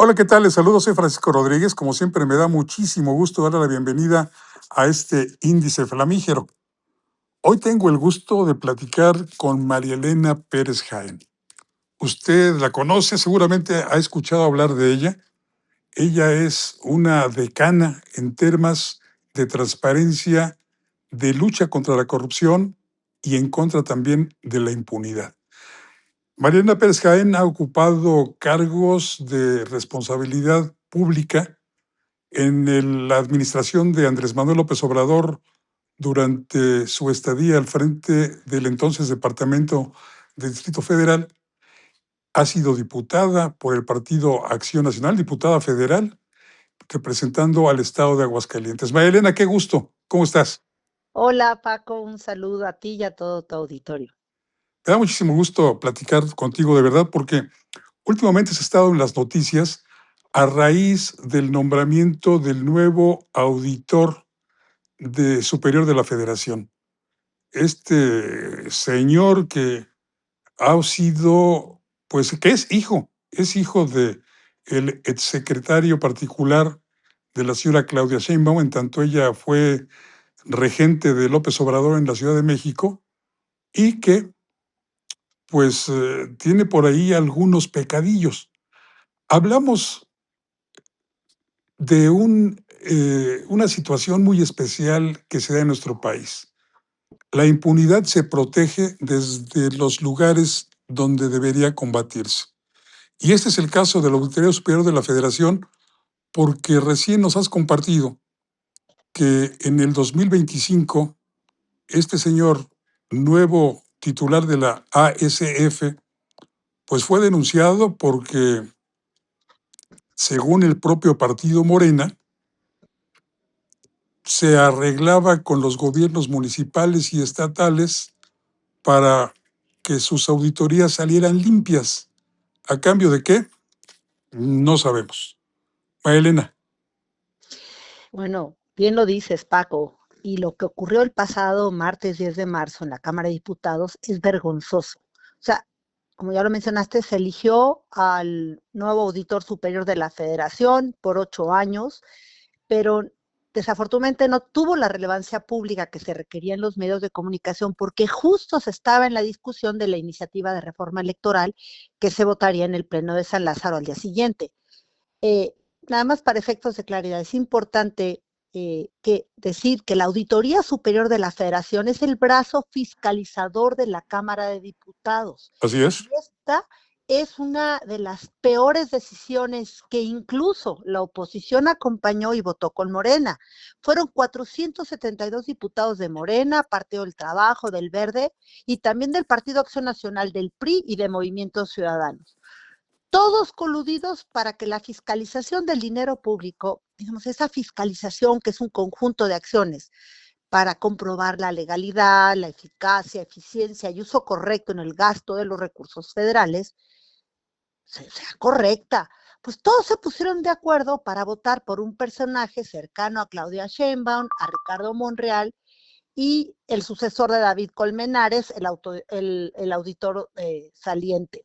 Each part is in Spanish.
Hola, ¿qué tal? Les saludo, soy Francisco Rodríguez. Como siempre, me da muchísimo gusto darle la bienvenida a este índice flamígero. Hoy tengo el gusto de platicar con María Elena Pérez Jaén. Usted la conoce, seguramente ha escuchado hablar de ella. Ella es una decana en temas de transparencia, de lucha contra la corrupción y en contra también de la impunidad. María Elena Pérez Jaén ha ocupado cargos de responsabilidad pública la administración de Andrés Manuel López Obrador durante su estadía al frente del entonces Departamento del Distrito Federal. Ha sido diputada por el Partido Acción Nacional, diputada federal, representando al estado de Aguascalientes. María Elena, qué gusto. ¿Cómo estás? Hola Paco, un saludo a ti y a todo tu auditorio. Me da muchísimo gusto platicar contigo de verdad porque últimamente has estado en las noticias a raíz del nombramiento del nuevo auditor superior de la Federación. Este señor que ha sido, pues que es hijo de el exsecretario particular de la señora Claudia Sheinbaum, en tanto ella fue regente de López Obrador en la Ciudad de México, y que pues tiene por ahí algunos pecadillos. Hablamos de una situación muy especial que se da en nuestro país. La impunidad se protege desde los lugares donde debería combatirse. Y este es el caso de la Auditoría Superior de la Federación, porque recién nos has compartido que en el 2025, este señor, nuevo titular de la ASF, pues fue denunciado porque, según el propio partido Morena, se arreglaba con los gobiernos municipales y estatales para que sus auditorías salieran limpias. ¿A cambio de qué? No sabemos. Elena. Bueno, bien lo dices, Paco, y lo que ocurrió el pasado martes 10 de marzo en la Cámara de Diputados es vergonzoso. O sea, como ya lo mencionaste, se eligió al nuevo auditor superior de la Federación por 8 años, pero desafortunadamente no tuvo la relevancia pública que se requería en los medios de comunicación porque justo se estaba en la discusión de la iniciativa de reforma electoral que se votaría en el Pleno de San Lázaro al día siguiente. Eh, Nada más para efectos de claridad, es importante decir que la Auditoría Superior de la Federación es el brazo fiscalizador de la Cámara de Diputados. Así es. Y esta es una de las peores decisiones que incluso la oposición acompañó y votó con Morena. Fueron 472 diputados de Morena, Partido del Trabajo, del Verde y también del Partido Acción Nacional, del PRI y de Movimientos Ciudadanos, todos coludidos para que la fiscalización del dinero público, digamos, esa fiscalización que es un conjunto de acciones para comprobar la legalidad, la eficacia, eficiencia y uso correcto en el gasto de los recursos federales, sea correcta. Pues todos se pusieron de acuerdo para votar por un personaje cercano a Claudia Sheinbaum, a Ricardo Monreal y el sucesor de David Colmenares, el auditor saliente.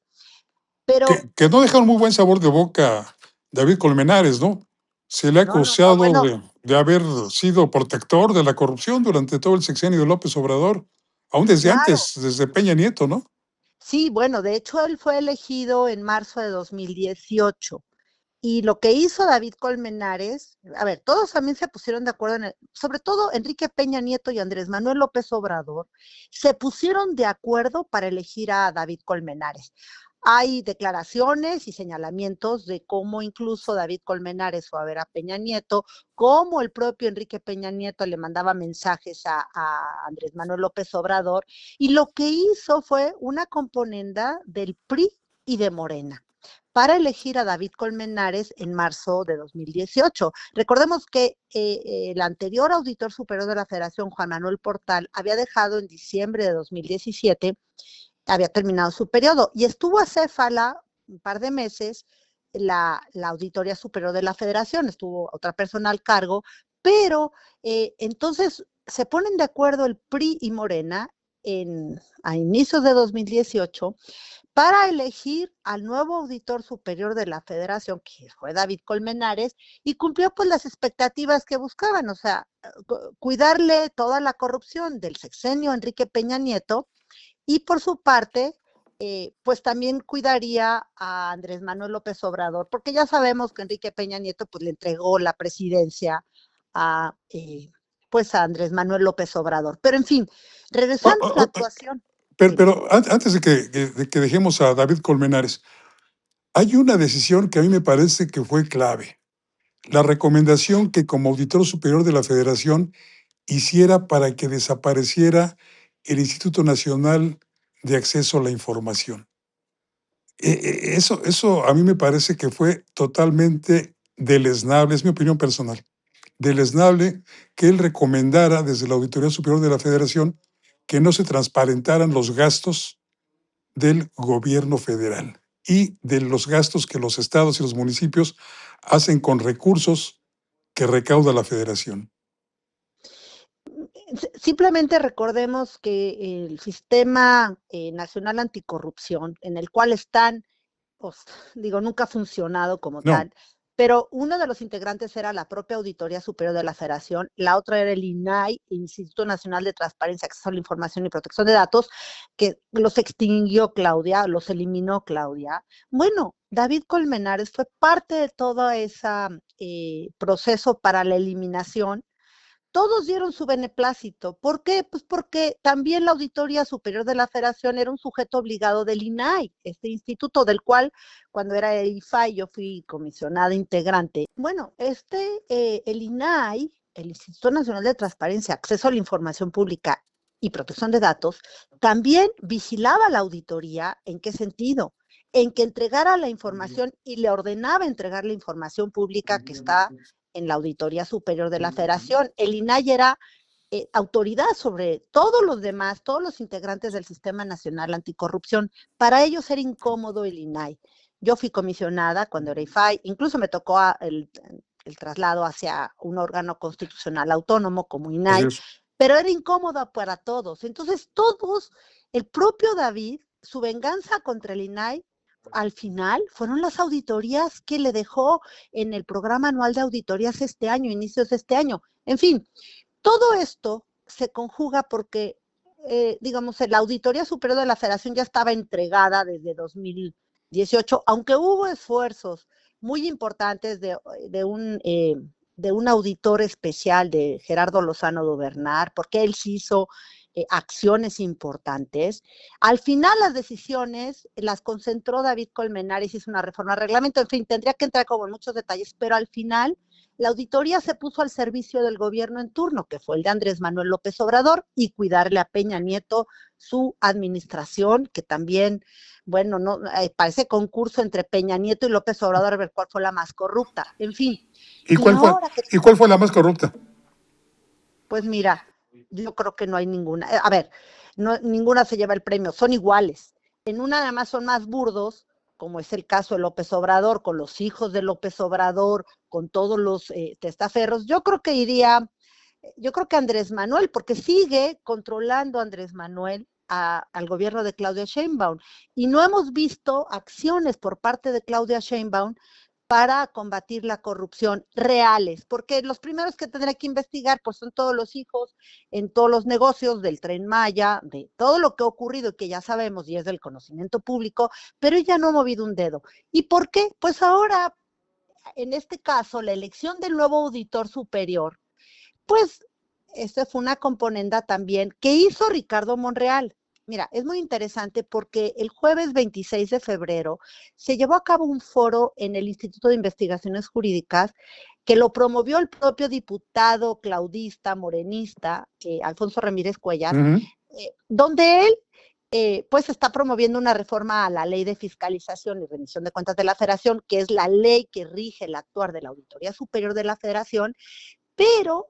Pero Que no deja un muy buen sabor de boca David Colmenares, ¿no? Se le ha no, acusado bueno, de haber sido protector de la corrupción durante todo el sexenio de López Obrador, aún desde claro. antes, desde Peña Nieto, ¿no? Sí, bueno, de hecho él fue elegido en marzo de 2018. Y lo que hizo David Colmenares, a ver, todos también se pusieron de acuerdo, sobre todo Enrique Peña Nieto y Andrés Manuel López Obrador, se pusieron de acuerdo para elegir a David Colmenares. Hay declaraciones y señalamientos de cómo incluso David Colmenares fue a ver a Peña Nieto, cómo el propio Enrique Peña Nieto le mandaba mensajes a Andrés Manuel López Obrador, y lo que hizo fue una componenda del PRI y de Morena para elegir a David Colmenares en marzo de 2018. Recordemos que el anterior auditor superior de la Federación, Juan Manuel Portal, había dejado en diciembre de 2017, había terminado su periodo y estuvo acéfala un par de meses la Auditoría Superior de la Federación, estuvo otra persona al cargo, pero entonces se ponen de acuerdo el PRI y Morena a inicios de 2018 para elegir al nuevo auditor superior de la Federación, que fue David Colmenares, y cumplió pues las expectativas que buscaban, o sea, cuidarle toda la corrupción del sexenio Enrique Peña Nieto, y por su parte, pues también cuidaría a Andrés Manuel López Obrador, porque ya sabemos que Enrique Peña Nieto pues le entregó la presidencia a, pues a Andrés Manuel López Obrador. Pero en fin, Oh, regresando a oh, la oh, actuación, pero, dime. antes de que dejemos a David Colmenares, hay una decisión que a mí me parece que fue clave. La recomendación que como auditor superior de la Federación hiciera para que desapareciera el Instituto Nacional de Acceso a la Información. Eso a mí me parece que fue totalmente deleznable, es mi opinión personal, deleznable que él recomendara desde la Auditoría Superior de la Federación que no se transparentaran los gastos del gobierno federal y de los gastos que los estados y los municipios hacen con recursos que recauda la federación. Simplemente recordemos que el Sistema Nacional Anticorrupción, en el cual están, pues, digo, nunca ha funcionado como No, tal, pero uno de los integrantes era la propia Auditoría Superior de la Federación, la otra era el INAI, Instituto Nacional de Transparencia, Acceso a la Información y Protección de Datos, que los extinguió Claudia, los eliminó Claudia. Bueno, David Colmenares fue parte de todo ese proceso para la eliminación. Todos dieron su beneplácito. ¿Por qué? Pues porque también la Auditoría Superior de la Federación era un sujeto obligado del INAI, este instituto del cual cuando era el IFAI yo fui comisionada integrante. Bueno, el INAI, el Instituto Nacional de Transparencia, Acceso a la Información Pública y Protección de Datos, también vigilaba la auditoría. ¿En qué sentido? En que entregara la información y le ordenaba entregar la información pública que está en la Auditoría Superior de la Federación. El INAI era autoridad sobre todos los demás, todos los integrantes del Sistema Nacional Anticorrupción. Para ellos era incómodo el INAI. Yo fui comisionada cuando era IFAI, incluso me tocó el traslado hacia un órgano constitucional autónomo como así INAI, es. pero era incómoda para todos. Entonces todos, el propio David, su venganza contra el INAI al final fueron las auditorías que le dejó en el programa anual de auditorías este año, inicios de este año. En fin, todo esto se conjuga porque, digamos, la Auditoría Superior de la Federación ya estaba entregada desde 2018, aunque hubo esfuerzos muy importantes de un auditor especial, de Gerardo Lozano Dobernar, porque él sí hizo acciones importantes. Al final las decisiones las concentró David Colmenares, hizo una reforma al reglamento, en fin, tendría que entrar como en muchos detalles, pero al final la auditoría se puso al servicio del gobierno en turno, que fue el de Andrés Manuel López Obrador, y cuidarle a Peña Nieto su administración, que también, bueno, no parece concurso entre Peña Nieto y López Obrador a ver cuál fue la más corrupta. En fin, ¿Y y cuál fue, ahora que, y cuál fue la más corrupta? pues mira, yo creo que no hay ninguna. A ver, no, ninguna se lleva el premio, son iguales. En una nada más son más burdos, como es el caso de López Obrador, con los hijos de López Obrador, con todos los testaferros. Yo creo que Andrés Manuel, porque sigue controlando Andrés Manuel al gobierno de Claudia Sheinbaum. Y no hemos visto acciones por parte de Claudia Sheinbaum para combatir la corrupción reales, porque los primeros que tendrá que investigar pues son todos los hijos en todos los negocios del Tren Maya, de todo lo que ha ocurrido y que ya sabemos y es del conocimiento público, pero ella no ha movido un dedo. ¿Y por qué? Pues ahora, en este caso, la elección del nuevo auditor superior, pues esa fue una componenda también que hizo Ricardo Monreal. Mira, es muy interesante porque el jueves 26 de febrero se llevó a cabo un foro en el Instituto de Investigaciones Jurídicas que lo promovió el propio diputado claudista, morenista, Alfonso Ramírez Cuellar, donde él pues está promoviendo una reforma a la ley de fiscalización y rendición de cuentas de la Federación, que es la ley que rige el actuar de la Auditoría Superior de la Federación, pero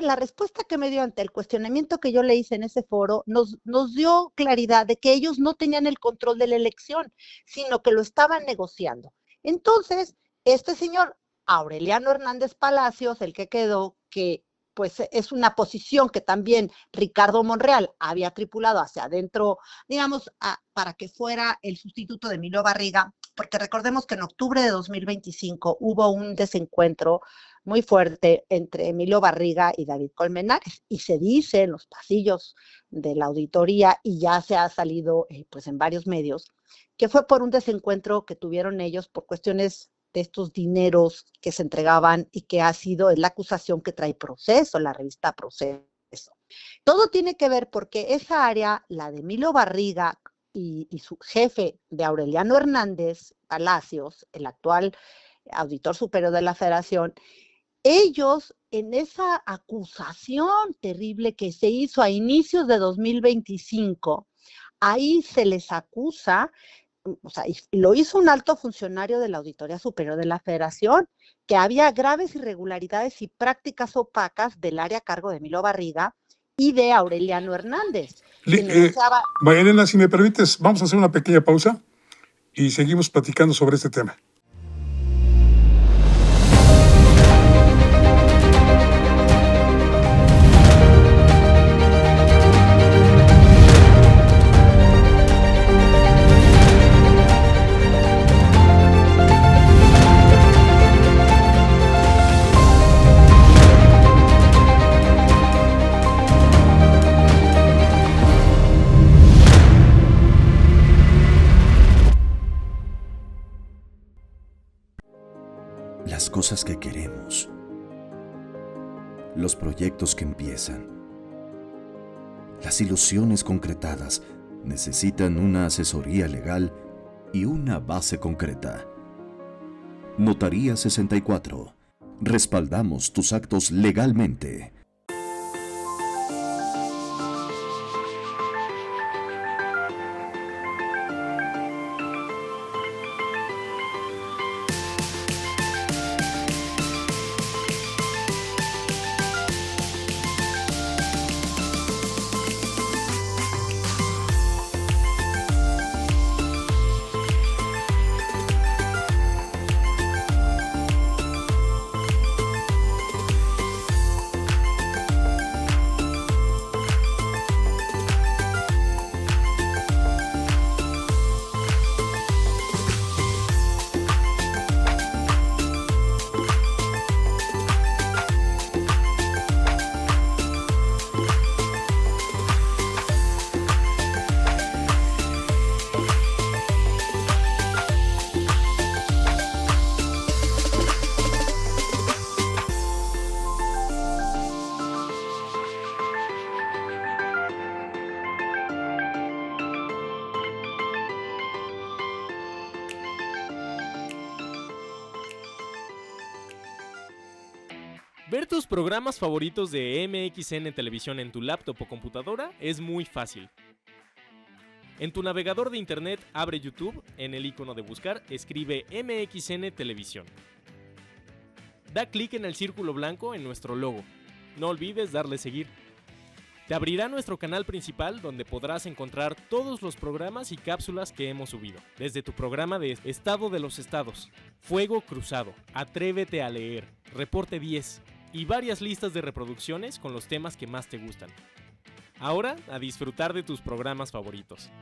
la respuesta que me dio ante el cuestionamiento que yo le hice en ese foro, nos dio claridad de que ellos no tenían el control de la elección, sino que lo estaban negociando. Entonces, este señor Aureliano Hernández Palacios, el que quedó, que pues es una posición que también Ricardo Monreal había tripulado hacia adentro, digamos, para que fuera el sustituto de Emilio Barriga, porque recordemos que en octubre de 2025 hubo un desencuentro muy fuerte entre Emilio Barriga y David Colmenares, y se dice en los pasillos de la auditoría, y ya se ha salido pues en varios medios, que fue por un desencuentro que tuvieron ellos por cuestiones de estos dineros que se entregaban y que es la acusación que trae Proceso, la revista Proceso. Todo tiene que ver porque esa área, la de Emilio Barriga y su jefe de Aureliano Hernández Palacios, el actual auditor superior de la Federación, ellos en esa acusación terrible que se hizo a inicios de 2025, ahí se les acusa, o sea, y lo hizo un alto funcionario de la Auditoría Superior de la Federación, que había graves irregularidades y prácticas opacas del área a cargo de Emilio Barriga y de Aureliano Hernández. María Elena, si me permites, vamos a hacer una pequeña pausa y seguimos platicando sobre este tema. Las cosas que queremos, los proyectos que empiezan, las ilusiones concretadas necesitan una asesoría legal y una base concreta. Notaría 64. Respaldamos tus actos legalmente. Ver tus programas favoritos de MXN Televisión en tu laptop o computadora es muy fácil. En tu navegador de internet abre YouTube, en el icono de buscar escribe MXN Televisión. Da clic en el círculo blanco en nuestro logo. No olvides darle seguir. Te abrirá nuestro canal principal donde podrás encontrar todos los programas y cápsulas que hemos subido. Desde tu programa de Estado de los Estados, Fuego Cruzado, Atrévete a Leer, Reporte 10 y varias listas de reproducciones con los temas que más te gustan. Ahora, a disfrutar de tus programas favoritos.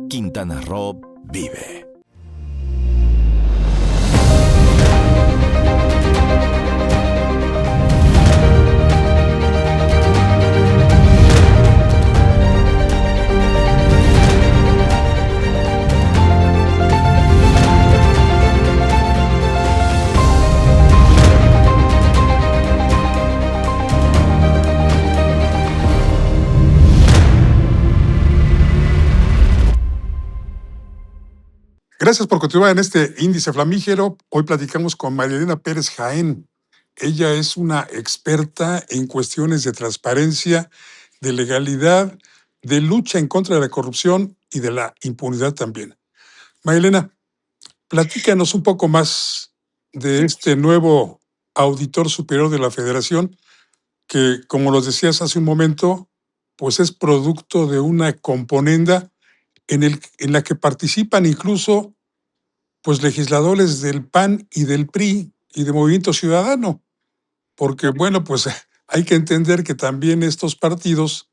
Quintana Roo vive. Gracias por continuar en este índice flamígero. Hoy platicamos con María Elena Pérez Jaén. Ella es una experta en cuestiones de transparencia, de legalidad, de lucha en contra de la corrupción y de la impunidad también. María Elena, platícanos un poco más de este nuevo auditor superior de la Federación, que, como los decías hace un momento, pues es producto de una componenda en la que participan incluso pues legisladores del PAN y del PRI y de Movimiento Ciudadano, porque bueno, pues hay que entender que también estos partidos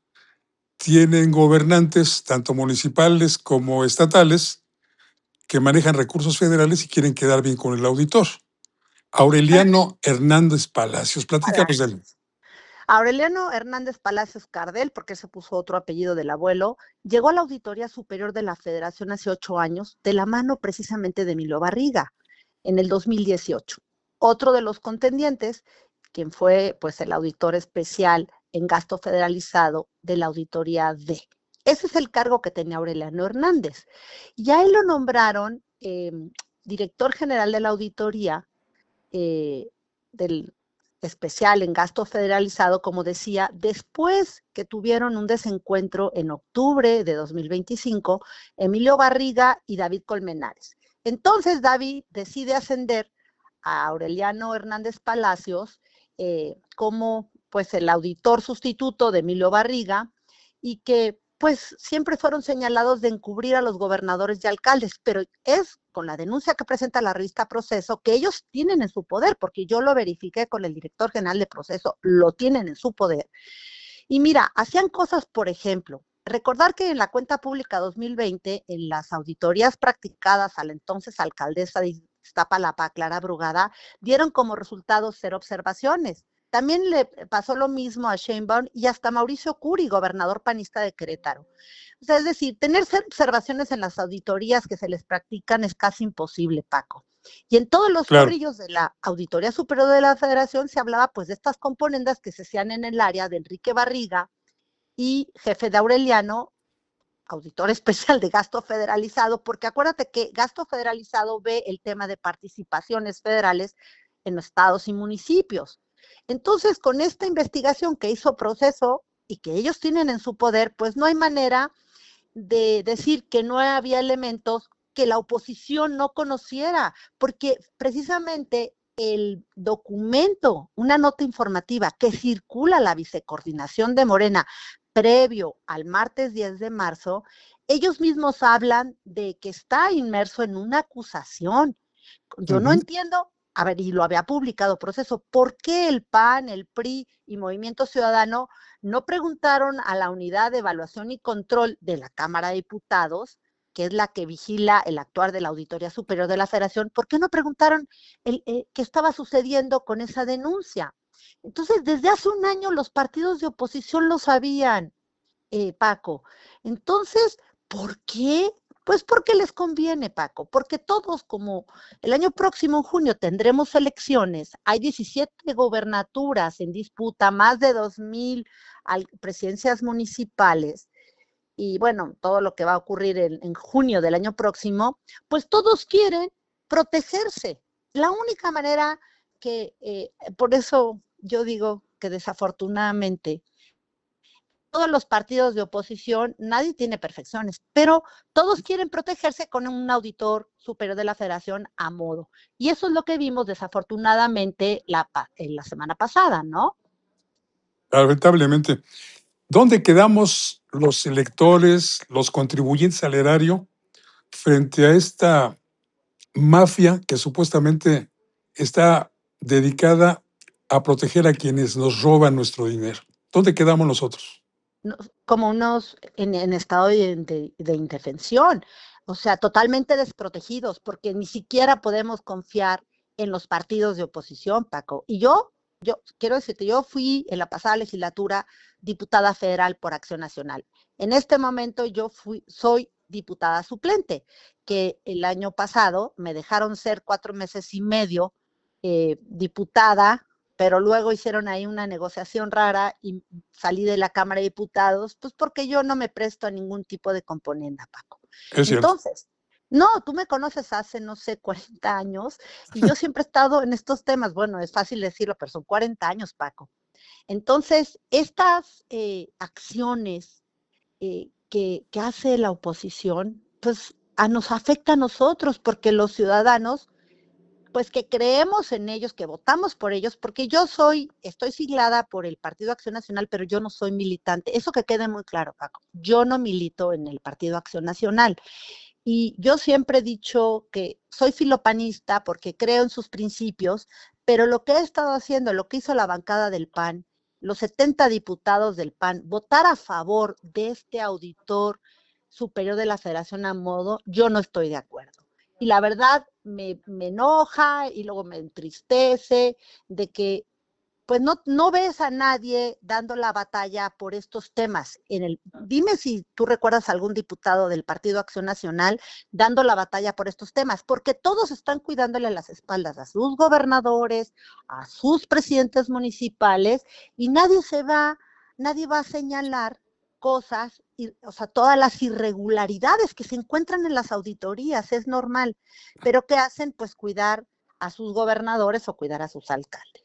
tienen gobernantes, tanto municipales como estatales, que manejan recursos federales y quieren quedar bien con el auditor. Aureliano Hernández Palacios, platícanos de él. Aureliano Hernández Palacios Cardel, porque se puso otro apellido del abuelo, llegó a la Auditoría Superior de la Federación hace 8 años, de la mano precisamente de Emilio Barriga, en el 2018. Otro de los contendientes, quien fue pues el auditor especial en gasto federalizado de la Auditoría D. Ese es el cargo que tenía Aureliano Hernández. Y a él lo nombraron director general de la auditoría del especial en gasto federalizado, como decía, después que tuvieron un desencuentro en octubre de 2025, Emilio Barriga y David Colmenares. Entonces David decide ascender a Aureliano Hernández Palacios como pues el auditor sustituto de Emilio Barriga, y que pues siempre fueron señalados de encubrir a los gobernadores y alcaldes, pero es con la denuncia que presenta la revista Proceso que ellos tienen en su poder, porque yo lo verifiqué con el director general de Proceso, lo tienen en su poder. Y mira, hacían cosas, por ejemplo, recordar que en la cuenta pública 2020, en las auditorías practicadas a la entonces alcaldesa de Iztapalapa, Clara Brugada, dieron como resultado 0 observaciones. También le pasó lo mismo a Sheinbaum y hasta Mauricio Curi, gobernador panista de Querétaro. O sea, es decir, tener observaciones en las auditorías que se les practican es casi imposible, Paco. Y en todos los corrillos de la Auditoría Superior de la Federación se hablaba pues de estas componendas que se hacían en el área de Enrique Barriga y jefe de Aureliano, auditor especial de gasto federalizado, porque acuérdate que gasto federalizado ve el tema de participaciones federales en los estados y municipios. Entonces, con esta investigación que hizo Proceso y que ellos tienen en su poder, pues no hay manera de decir que no había elementos que la oposición no conociera, porque precisamente el documento, una nota informativa que circula a la vicecoordinación de Morena previo al martes 10 de marzo, ellos mismos hablan de que está inmerso en una acusación. Yo no entiendo, a ver, y lo había publicado Proceso, ¿por qué el PAN, el PRI y Movimiento Ciudadano no preguntaron a la Unidad de Evaluación y Control de la Cámara de Diputados, que es la que vigila el actuar de la Auditoría Superior de la Federación, por qué no preguntaron qué estaba sucediendo con esa denuncia? Entonces, desde hace un año los partidos de oposición lo sabían, Paco. Entonces, ¿por qué? Pues porque les conviene, Paco, porque todos, como el año próximo, en junio, tendremos elecciones, hay 17 gobernaturas en disputa, más de 2,000 presidencias municipales, y bueno, todo lo que va a ocurrir en junio del año próximo, pues todos quieren protegerse. La única manera que, por eso yo digo que desafortunadamente, todos los partidos de oposición, nadie tiene perfecciones, pero todos quieren protegerse con un auditor superior de la Federación a modo. Y eso es lo que vimos desafortunadamente en la semana pasada, ¿no? Lamentablemente. ¿Dónde quedamos los electores, los contribuyentes al erario, frente a esta mafia que supuestamente está dedicada a proteger a quienes nos roban nuestro dinero? ¿Dónde quedamos nosotros? Como unos en estado de indefensión, o sea, totalmente desprotegidos, porque ni siquiera podemos confiar en los partidos de oposición, Paco. Y yo quiero decirte, yo fui en la pasada legislatura diputada federal por Acción Nacional. En este momento soy diputada suplente, que el año pasado me dejaron ser 4 meses y medio diputada, pero luego hicieron ahí una negociación rara y salí de la Cámara de Diputados, pues porque yo no me presto a ningún tipo de componenda, Paco. Es cierto. Entonces, No, tú me conoces hace, no sé, 40 años y yo siempre he estado en estos temas. Bueno, es fácil decirlo, pero son 40 años, Paco. Entonces, estas acciones que hace la oposición, pues nos afecta a nosotros, porque los ciudadanos, pues que creemos en ellos, que votamos por ellos, porque estoy siglada por el Partido Acción Nacional, pero yo no soy militante. Eso que quede muy claro, Paco. Yo no milito en el Partido Acción Nacional. Y yo siempre he dicho que soy filopanista porque creo en sus principios, pero lo que he estado haciendo, lo que hizo la bancada del PAN, los 70 diputados del PAN, votar a favor de este auditor superior de la Federación a modo, yo no estoy de acuerdo. Y la verdad me enoja y luego me entristece de que pues no ves a nadie dando la batalla por estos temas. Dime si tú recuerdas a algún diputado del Partido Acción Nacional dando la batalla por estos temas, porque todos están cuidándole las espaldas a sus gobernadores, a sus presidentes municipales, y nadie va a señalar cosas, o sea, todas las irregularidades que se encuentran en las auditorías, es normal, pero ¿qué hacen? Pues cuidar a sus gobernadores o cuidar a sus alcaldes.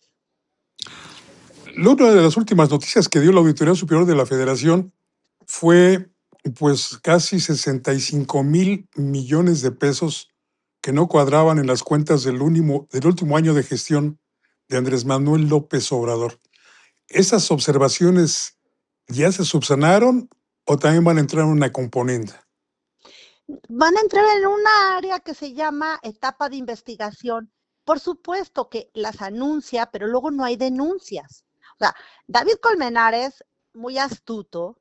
Una de las últimas noticias que dio la Auditoría Superior de la Federación fue pues casi 65,000 millones de pesos que no cuadraban en las cuentas del último año de gestión de Andrés Manuel López Obrador. ¿Esas observaciones ya se subsanaron o también van a entrar en una componenda? Van a entrar en una área que se llama etapa de investigación. Por supuesto que las anuncia, pero luego no hay denuncias. O sea, David Colmenares, muy astuto,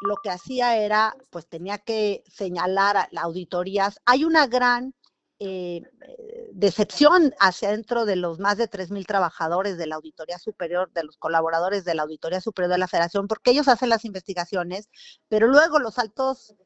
lo que hacía era, pues tenía que señalar a las auditorías. Hay una gran decepción hacia dentro de los más de 3,000 trabajadores de la Auditoría Superior, de los colaboradores de la Auditoría Superior de la Federación, porque ellos hacen las investigaciones, pero luego los altos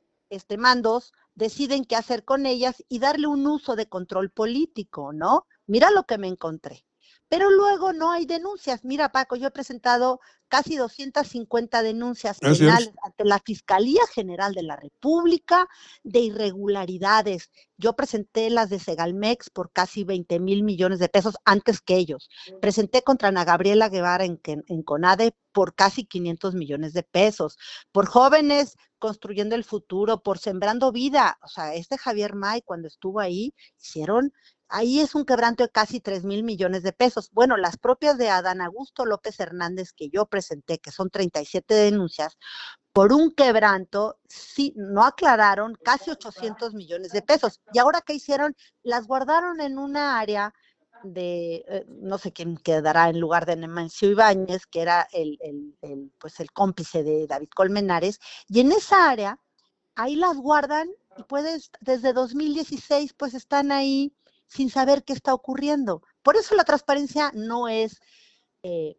mandos deciden qué hacer con ellas y darle un uso de control político, ¿no? Mira lo que me encontré. Pero luego no hay denuncias. Mira, Paco, yo he presentado casi 250 denuncias penales ante la Fiscalía General de la República de irregularidades. Yo presenté las de Segalmex por casi 20,000 millones de pesos antes que ellos. Presenté contra Ana Gabriela Guevara en CONADE por casi 500 millones de pesos. Por Jóvenes Construyendo el Futuro, por Sembrando Vida. O sea, Javier May, cuando estuvo ahí es un quebranto de casi 3,000 millones de pesos. Bueno, las propias de Adán Augusto López Hernández que yo presenté, que son 37 denuncias, por un quebranto, sí, no aclararon casi 800 millones de pesos. Y ahora, ¿qué hicieron? Las guardaron en una área de, no sé quién quedará en lugar de Nemancio Ibáñez, que era pues el cómplice de David Colmenares, y en esa área, ahí las guardan y desde 2016 pues están ahí sin saber qué está ocurriendo. Por eso la transparencia no es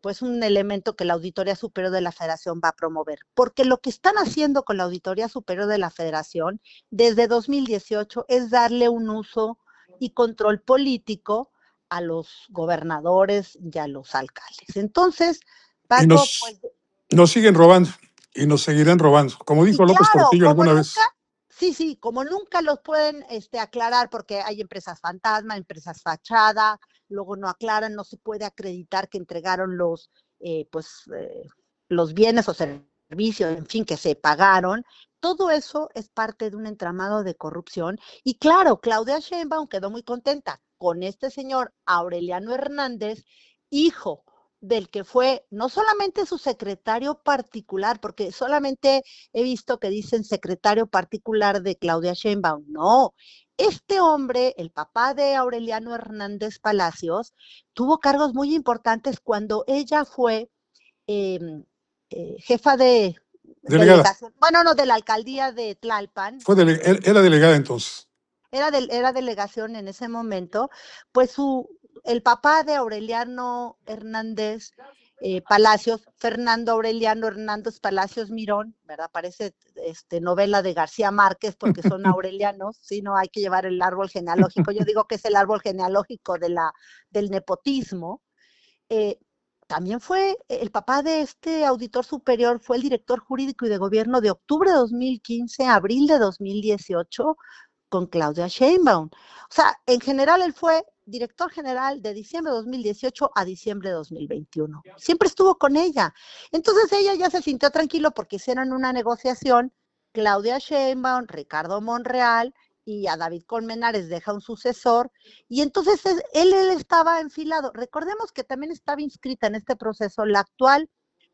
pues un elemento que la Auditoría Superior de la Federación va a promover, porque lo que están haciendo con la Auditoría Superior de la Federación desde 2018 es darle un uso y control político a los gobernadores y a los alcaldes. Entonces, Paco, pues nos siguen robando y nos seguirán robando, como dijo López Portillo alguna vez. Sí, como nunca los pueden aclarar, porque hay empresas fantasma, empresas fachada, luego no aclaran, no se puede acreditar que entregaron los bienes o servicios, en fin, que se pagaron. Todo eso es parte de un entramado de corrupción. Y claro, Claudia Sheinbaum quedó muy contenta con este señor Aureliano Hernández, hijo del que fue no solamente su secretario particular, porque solamente he visto que dicen secretario particular de Claudia Sheinbaum. No, este hombre, el papá de Aureliano Hernández Palacios, tuvo cargos muy importantes cuando ella fue jefa de delegación, bueno, no, de la alcaldía de Tlalpan. Era delegada entonces. Era delegación en ese momento, pues el papá de Aureliano Hernández Palacios, Fernando Aureliano Hernández Palacios Mirón, ¿verdad? Parece novela de García Márquez porque son aurelianos, sí, no hay que llevar el árbol genealógico. Yo digo que es el árbol genealógico del nepotismo. También fue el papá de este auditor superior, fue el director jurídico y de gobierno de octubre de 2015 a abril de 2018, con Claudia Sheinbaum. O sea, en general él fue director general de diciembre de 2018 a diciembre de 2021. Siempre estuvo con ella. Entonces ella ya se sintió tranquilo porque hicieron una negociación. Claudia Sheinbaum, Ricardo Monreal y a David Colmenares deja un sucesor. Y entonces él estaba enfilado. Recordemos que también estaba inscrita en este proceso la actual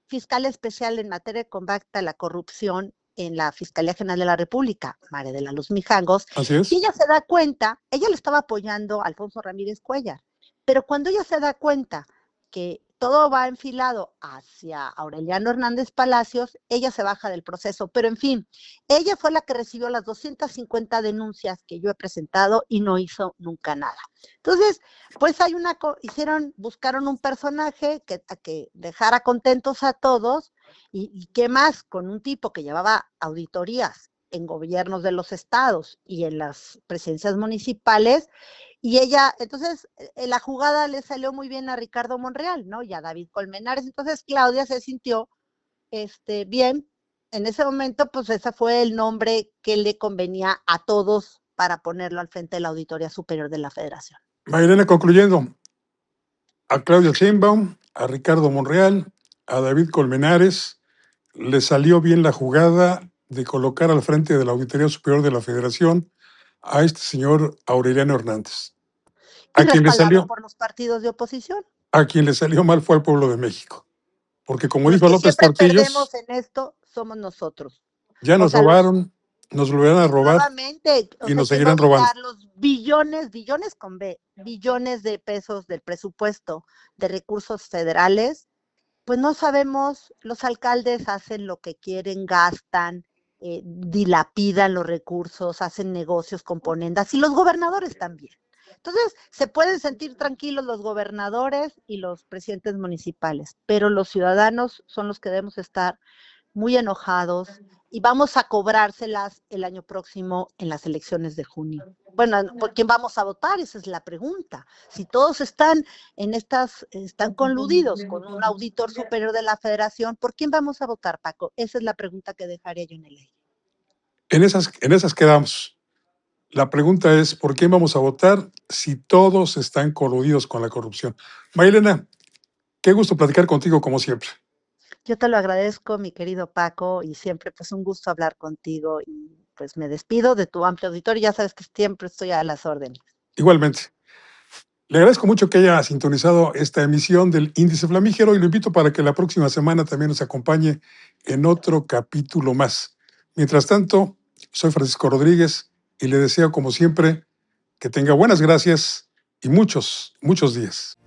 fiscal especial en materia de combate a la corrupción en la Fiscalía General de la República, María de la Luz Mijangos, Así es. y ella se da cuenta, ella le estaba apoyando a Alfonso Ramírez Cuellar, pero cuando ella se da cuenta que todo va enfilado hacia Aureliano Hernández Palacios, ella se baja del proceso, pero en fin, ella fue la que recibió las 250 denuncias que yo he presentado y no hizo nunca nada. Entonces, pues buscaron un personaje que dejara contentos a todos, y qué más con un tipo que llevaba auditorías en gobiernos de los estados y en las presidencias municipales, y ella, entonces, la jugada le salió muy bien a Ricardo Monreal, ¿no? Y a David Colmenares. Entonces Claudia se sintió bien. En ese momento, pues ese fue el nombre que le convenía a todos para ponerlo al frente de la Auditoría Superior de la Federación. Marilena, concluyendo, a Claudia Sheinbaum, a Ricardo Monreal, a David Colmenares, le salió bien la jugada de colocar al frente de la Auditoría Superior de la Federación a este señor Aureliano Hernández. Y respaldado por los partidos de oposición. A quien le salió mal fue al pueblo de México. Porque como Los dijo que López siempre Portillo, perdemos en esto somos nosotros. ya nos robaron, nos volverán a robar Nuevamente, y nos seguirán robando. Los billones con B, billones de pesos del presupuesto de recursos federales, pues no sabemos, los alcaldes hacen lo que quieren, gastan, dilapidan los recursos, hacen negocios con ponendas, y los gobernadores también. Entonces, se pueden sentir tranquilos los gobernadores y los presidentes municipales, pero los ciudadanos son los que debemos estar muy enojados y vamos a cobrárselas el año próximo en las elecciones de junio. Bueno, ¿por quién vamos a votar? Esa es la pregunta. Si todos están coludidos con un auditor superior de la Federación, ¿por quién vamos a votar, Paco? Esa es la pregunta que dejaría yo en el aire. En esas quedamos. La pregunta es, ¿por quién vamos a votar si todos están coludidos con la corrupción? Marilena, qué gusto platicar contigo como siempre. Yo te lo agradezco, mi querido Paco, y siempre pues un gusto hablar contigo, y pues me despido de tu amplio auditorio, ya sabes que siempre estoy a las órdenes. Igualmente. Le agradezco mucho que haya sintonizado esta emisión del Índice Flamígero y lo invito para que la próxima semana también nos acompañe en otro capítulo más. Mientras tanto, soy Francisco Rodríguez y le deseo como siempre que tenga buenas gracias y muchos días.